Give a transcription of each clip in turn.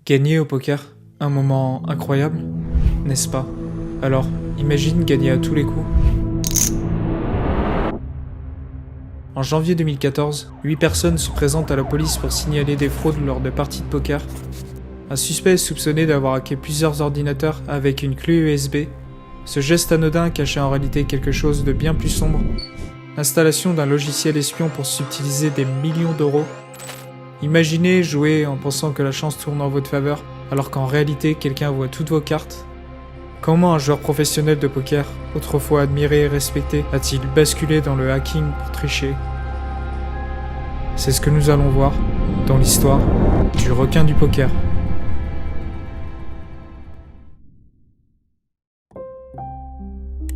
Gagner au poker, un moment incroyable, n'est-ce pas? Alors, imagine gagner à tous les coups. En janvier 2014, 8 personnes se présentent à la police pour signaler des fraudes lors de parties de poker. Un suspect est soupçonné d'avoir hacké plusieurs ordinateurs avec une clé USB. Ce geste anodin cachait en réalité quelque chose de bien plus sombre. L'installation d'un logiciel espion pour subtiliser des millions d'euros. Imaginez jouer en pensant que la chance tourne en votre faveur, alors qu'en réalité quelqu'un voit toutes vos cartes. Comment un joueur professionnel de poker, autrefois admiré et respecté, a-t-il basculé dans le hacking pour tricher? C'est ce que nous allons voir dans l'histoire du requin du poker.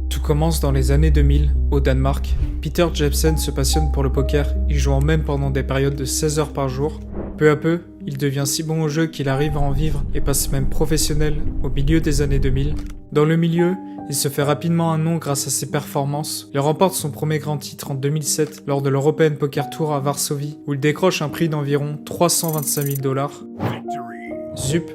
Tout commence dans les années 2000, au Danemark. Peter Jepsen se passionne pour le poker, y jouant même pendant des périodes de 16 heures par jour. Peu à peu, il devient si bon au jeu qu'il arrive à en vivre et passe même professionnel au milieu des années 2000. Dans le milieu, il se fait rapidement un nom grâce à ses performances. Il remporte son premier grand titre en 2007 lors de l'European Poker Tour à Varsovie, où il décroche un prix d'environ 325 000 $. Zup,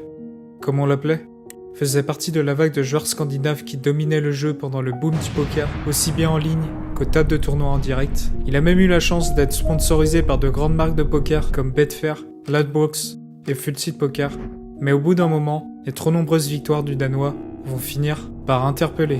comme on l'appelait, faisait partie de la vague de joueurs scandinaves qui dominaient le jeu pendant le boom du poker, aussi bien en ligne qu'au tas de tournois en direct. Il a même eu la chance d'être sponsorisé par de grandes marques de poker comme Betfair, Ladbrokes et Full Tilt Poker. Mais au bout d'un moment, les trop nombreuses victoires du Danois vont finir par interpeller.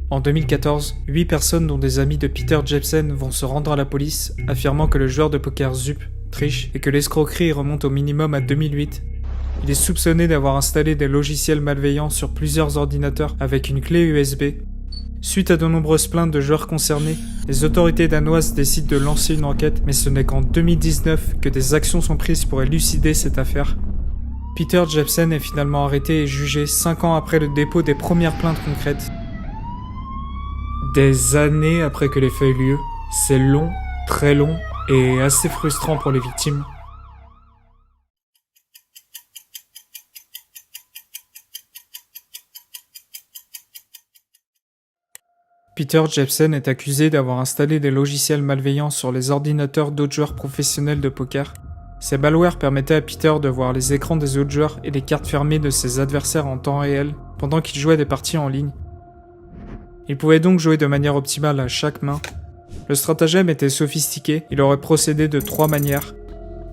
En 2014, 8 personnes dont des amis de Peter Jepsen vont se rendre à la police, affirmant que le joueur de poker Zup triche et que l'escroquerie remonte au minimum à 2008. Il est soupçonné d'avoir installé des logiciels malveillants sur plusieurs ordinateurs avec une clé USB. Suite à de nombreuses plaintes de joueurs concernés, les autorités danoises décident de lancer une enquête, mais ce n'est qu'en 2019 que des actions sont prises pour élucider cette affaire. Peter Jepsen est finalement arrêté et jugé 5 ans après le dépôt des premières plaintes concrètes. Des années après que les faits aient lieu, c'est long, très long et assez frustrant pour les victimes. Peter Jepsen est accusé d'avoir installé des logiciels malveillants sur les ordinateurs d'autres joueurs professionnels de poker. Ces malwares permettaient à Peter de voir les écrans des autres joueurs et les cartes fermées de ses adversaires en temps réel, pendant qu'il jouait des parties en ligne. Il pouvait donc jouer de manière optimale à chaque main. Le stratagème était sophistiqué, il aurait procédé de 3 manières.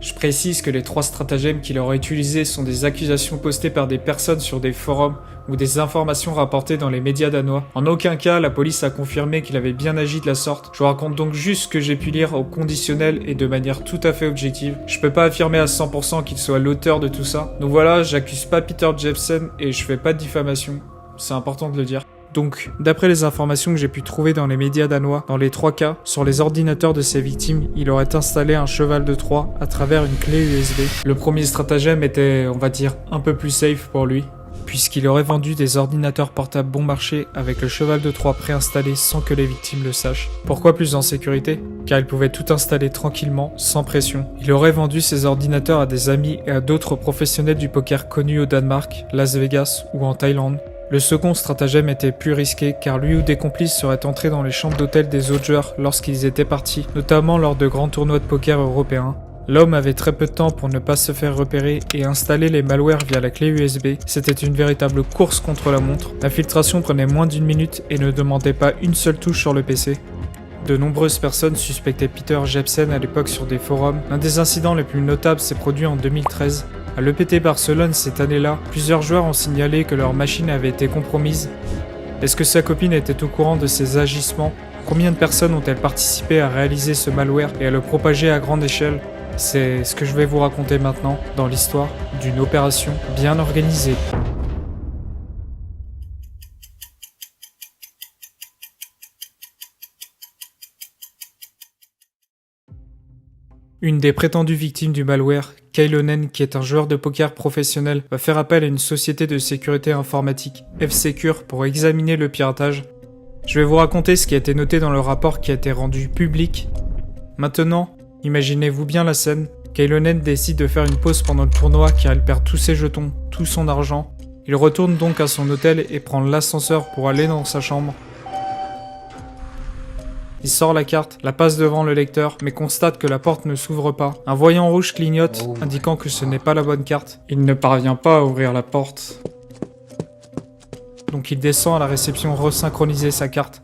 Je précise que les 3 stratagèmes qu'il aurait utilisés sont des accusations postées par des personnes sur des forums ou des informations rapportées dans les médias danois. En aucun cas, la police a confirmé qu'il avait bien agi de la sorte. Je vous raconte donc juste ce que j'ai pu lire au conditionnel et de manière tout à fait objective. Je peux pas affirmer à 100% qu'il soit l'auteur de tout ça. Donc voilà, j'accuse pas Peter Jepsen et je fais pas de diffamation. C'est important de le dire. Donc, d'après les informations que j'ai pu trouver dans les médias danois, dans les 3 cas, sur les ordinateurs de ses victimes, il aurait installé un cheval de Troie à travers une clé USB. Le premier stratagème était, on va dire, un peu plus safe pour lui, puisqu'il aurait vendu des ordinateurs portables bon marché avec le cheval de Troie préinstallé sans que les victimes le sachent. Pourquoi plus en sécurité? Car il pouvait tout installer tranquillement, sans pression. Il aurait vendu ses ordinateurs à des amis et à d'autres professionnels du poker connus au Danemark, Las Vegas ou en Thaïlande. Le second stratagème était plus risqué car lui ou des complices seraient entrés dans les chambres d'hôtel des autres joueurs lorsqu'ils étaient partis, notamment lors de grands tournois de poker européens. L'homme avait très peu de temps pour ne pas se faire repérer et installer les malwares via la clé USB. C'était une véritable course contre la montre. L'infiltration prenait moins d'1 minute et ne demandait pas une seule touche sur le PC. De nombreuses personnes suspectaient Peter Jepsen à l'époque sur des forums. L'un des incidents les plus notables s'est produit en 2013. À l'EPT Barcelone cette année-là, plusieurs joueurs ont signalé que leur machine avait été compromise. Est-ce que sa copine était au courant de ces agissements? Combien de personnes ont-elles participé à réaliser ce malware et à le propager à grande échelle? C'est ce que je vais vous raconter maintenant dans l'histoire d'une opération bien organisée. Une des prétendues victimes du malware, Kailonen, qui est un joueur de poker professionnel, va faire appel à une société de sécurité informatique, F-Secure, pour examiner le piratage. Je vais vous raconter ce qui a été noté dans le rapport qui a été rendu public. Maintenant, imaginez-vous bien la scène. Kailonen décide de faire une pause pendant le tournoi car il perd tous ses jetons, tout son argent. Il retourne donc à son hôtel et prend l'ascenseur pour aller dans sa chambre. Il sort la carte, la passe devant le lecteur, mais constate que la porte ne s'ouvre pas. Un voyant rouge clignote, indiquant que ce n'est pas la bonne carte. Il ne parvient pas à ouvrir la porte. Donc il descend à la réception resynchroniser sa carte.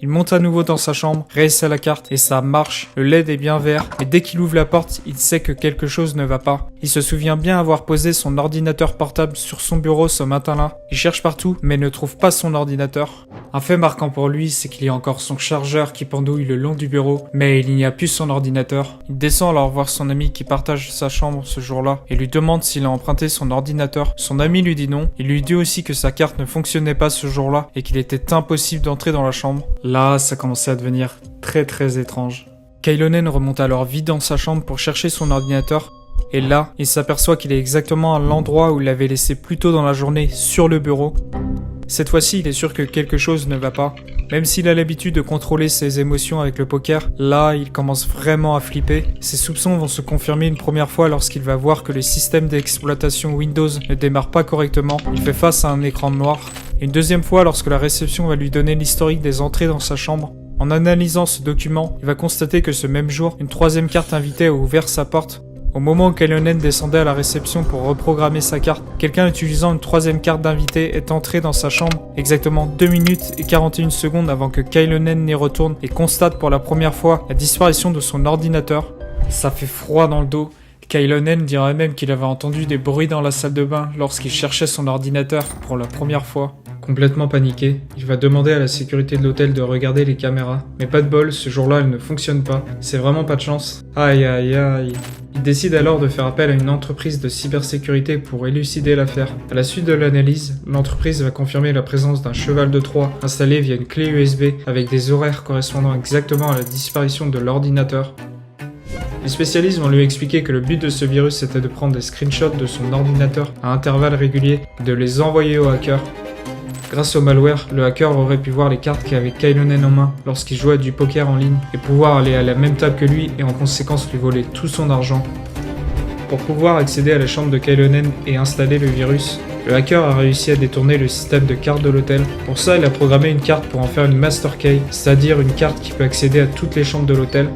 Il monte à nouveau dans sa chambre, réessaie la carte, et ça marche. Le LED est bien vert, mais dès qu'il ouvre la porte, il sait que quelque chose ne va pas. Il se souvient bien avoir posé son ordinateur portable sur son bureau ce matin-là. Il cherche partout, mais ne trouve pas son ordinateur. Un fait marquant pour lui, c'est qu'il y a encore son chargeur qui pendouille le long du bureau, mais il n'y a plus son ordinateur. Il descend alors voir son ami qui partage sa chambre ce jour-là, et lui demande s'il a emprunté son ordinateur. Son ami lui dit non. Il lui dit aussi que sa carte ne fonctionnait pas ce jour-là, et qu'il était impossible d'entrer dans la chambre. Là, ça commençait à devenir très étrange. Kailonen remonte alors vite dans sa chambre pour chercher son ordinateur, et là, il s'aperçoit qu'il est exactement à l'endroit où il l'avait laissé plus tôt dans la journée, sur le bureau. Cette fois-ci, il est sûr que quelque chose ne va pas. Même s'il a l'habitude de contrôler ses émotions avec le poker, là, il commence vraiment à flipper. Ses soupçons vont se confirmer une première fois lorsqu'il va voir que le système d'exploitation Windows ne démarre pas correctement. Il fait face à un écran noir. Et une deuxième fois lorsque la réception va lui donner l'historique des entrées dans sa chambre. En analysant ce document, il va constater que ce même jour, une troisième carte invitée a ouvert sa porte. Au moment où Kailonen descendait à la réception pour reprogrammer sa carte, quelqu'un utilisant une troisième carte d'invité est entré dans sa chambre exactement 2 minutes et 41 secondes avant que Kailonen n'y retourne et constate pour la première fois la disparition de son ordinateur. Ça fait froid dans le dos. Kailonen dirait même qu'il avait entendu des bruits dans la salle de bain lorsqu'il cherchait son ordinateur pour la première fois. Complètement paniqué, il va demander à la sécurité de l'hôtel de regarder les caméras. Mais pas de bol, ce jour-là, elles ne fonctionnent pas. C'est vraiment pas de chance. Aïe aïe aïe. Il décide alors de faire appel à une entreprise de cybersécurité pour élucider l'affaire. À la suite de l'analyse, l'entreprise va confirmer la présence d'un cheval de Troie installé via une clé USB avec des horaires correspondant exactement à la disparition de l'ordinateur. Les spécialistes vont lui expliquer que le but de ce virus était de prendre des screenshots de son ordinateur à intervalles réguliers et de les envoyer au hacker. Grâce au malware, le hacker aurait pu voir les cartes qu'avait Kailonen en main lorsqu'il jouait du poker en ligne et pouvoir aller à la même table que lui et en conséquence lui voler tout son argent. Pour pouvoir accéder à la chambre de Kailonen et installer le virus, le hacker a réussi à détourner le système de cartes de l'hôtel. Pour ça, il a programmé une carte pour en faire une master key, c'est-à-dire une carte qui peut accéder à toutes les chambres de l'hôtel.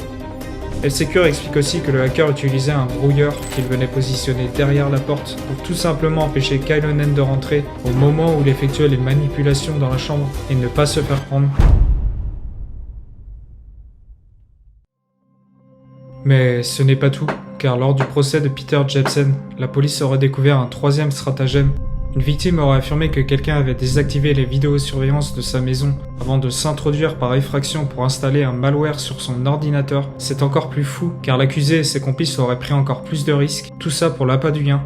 L-Secure explique aussi que le hacker utilisait un brouilleur qu'il venait positionner derrière la porte pour tout simplement empêcher Kailonen de rentrer au moment où il effectuait les manipulations dans la chambre et ne pas se faire prendre. Mais ce n'est pas tout, car lors du procès de Peter Jepsen, la police aurait découvert un troisième stratagème. Une victime aurait affirmé que quelqu'un avait désactivé les vidéosurveillance de sa maison avant de s'introduire par effraction pour installer un malware sur son ordinateur. C'est encore plus fou, car l'accusé et ses complices auraient pris encore plus de risques, tout ça pour l'appât du gain.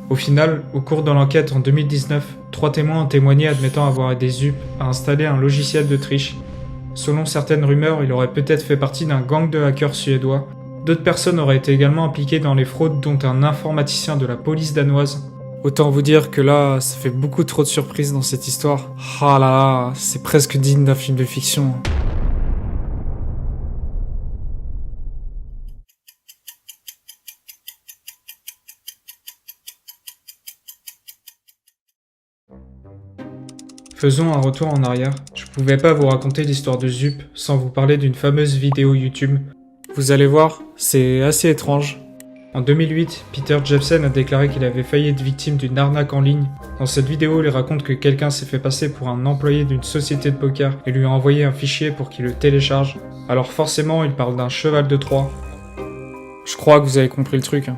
Au final, au cours de l'enquête en 2019, 3 témoins ont témoigné admettant avoir aidé Zup à installer un logiciel de triche. Selon certaines rumeurs, il aurait peut-être fait partie d'un gang de hackers suédois. D'autres personnes auraient été également impliquées dans les fraudes, dont un informaticien de la police danoise. Autant vous dire que là, ça fait beaucoup trop de surprises dans cette histoire. Ah là là, c'est presque digne d'un film de fiction. Faisons un retour en arrière. Je pouvais pas vous raconter l'histoire de Zup sans vous parler d'une fameuse vidéo YouTube. Vous allez voir, c'est assez étrange. En 2008, Peter Jepsen a déclaré qu'il avait failli être victime d'une arnaque en ligne. Dans cette vidéo, il raconte que quelqu'un s'est fait passer pour un employé d'une société de poker et lui a envoyé un fichier pour qu'il le télécharge. Alors forcément, il parle d'un cheval de Troie. Je crois que vous avez compris le truc.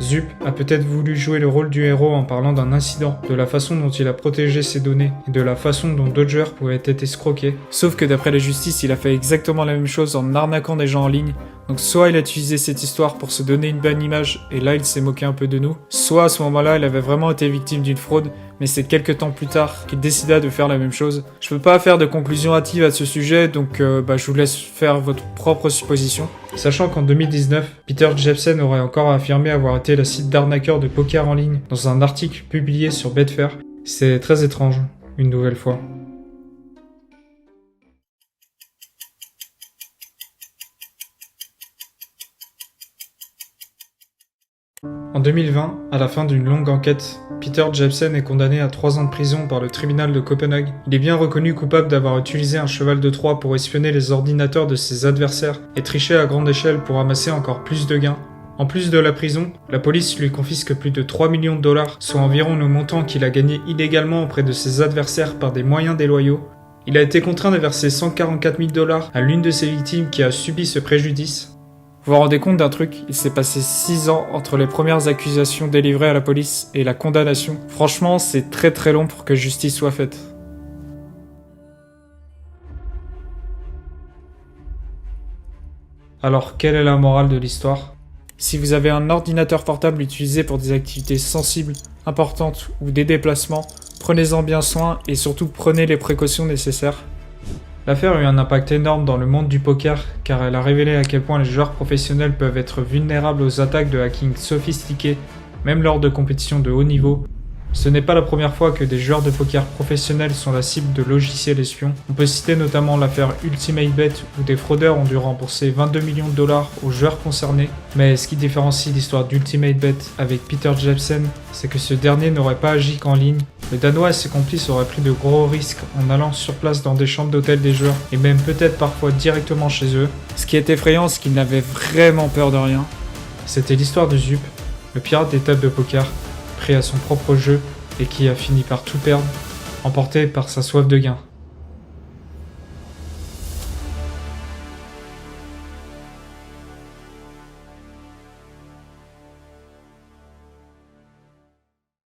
Zup a peut-être voulu jouer le rôle du héros en parlant d'un incident, de la façon dont il a protégé ses données et de la façon dont d'autres joueurs pouvaient être escroqués. Sauf que d'après la justice, il a fait exactement la même chose en arnaquant des gens en ligne. Donc soit il a utilisé cette histoire pour se donner une bonne image et là il s'est moqué un peu de nous, soit à ce moment-là il avait vraiment été victime d'une fraude, mais c'est quelques temps plus tard qu'il décida de faire la même chose. Je peux pas faire de conclusion hâtive à ce sujet, donc je vous laisse faire votre propre supposition. Sachant qu'en 2019, Peter Jepsen aurait encore affirmé avoir été le site d'arnaqueur de poker en ligne dans un article publié sur Betfair. C'est très étrange, une nouvelle fois. En 2020, à la fin d'une longue enquête, Peter Jepsen est condamné à 3 ans de prison par le tribunal de Copenhague. Il est bien reconnu coupable d'avoir utilisé un cheval de Troie pour espionner les ordinateurs de ses adversaires et tricher à grande échelle pour amasser encore plus de gains. En plus de la prison, la police lui confisque plus de 3 millions de dollars, soit environ le montant qu'il a gagné illégalement auprès de ses adversaires par des moyens déloyaux. Il a été contraint de verser 144 000 dollars à l'une de ses victimes qui a subi ce préjudice. Vous vous rendez compte d'un truc? Il s'est passé 6 ans entre les premières accusations délivrées à la police et la condamnation. Franchement, c'est très très long pour que justice soit faite. Alors, quelle est la morale de l'histoire? Si vous avez un ordinateur portable utilisé pour des activités sensibles, importantes ou des déplacements, prenez-en bien soin et surtout prenez les précautions nécessaires. L'affaire a eu un impact énorme dans le monde du poker car elle a révélé à quel point les joueurs professionnels peuvent être vulnérables aux attaques de hacking sophistiquées, même lors de compétitions de haut niveau. Ce n'est pas la première fois que des joueurs de poker professionnels sont la cible de logiciels espions. On peut citer notamment l'affaire UltimateBet où des fraudeurs ont dû rembourser 22 millions de dollars aux joueurs concernés. Mais ce qui différencie l'histoire d'UltimateBet avec Peter Jepsen, c'est que ce dernier n'aurait pas agi qu'en ligne. Le Danois et ses complices auraient pris de gros risques en allant sur place dans des chambres d'hôtel des joueurs et même peut-être parfois directement chez eux. Ce qui est effrayant, c'est qu'ils n'avaient vraiment peur de rien. C'était l'histoire de Zup, le pirate des tables de poker, pris à son propre jeu et qui a fini par tout perdre, emporté par sa soif de gain.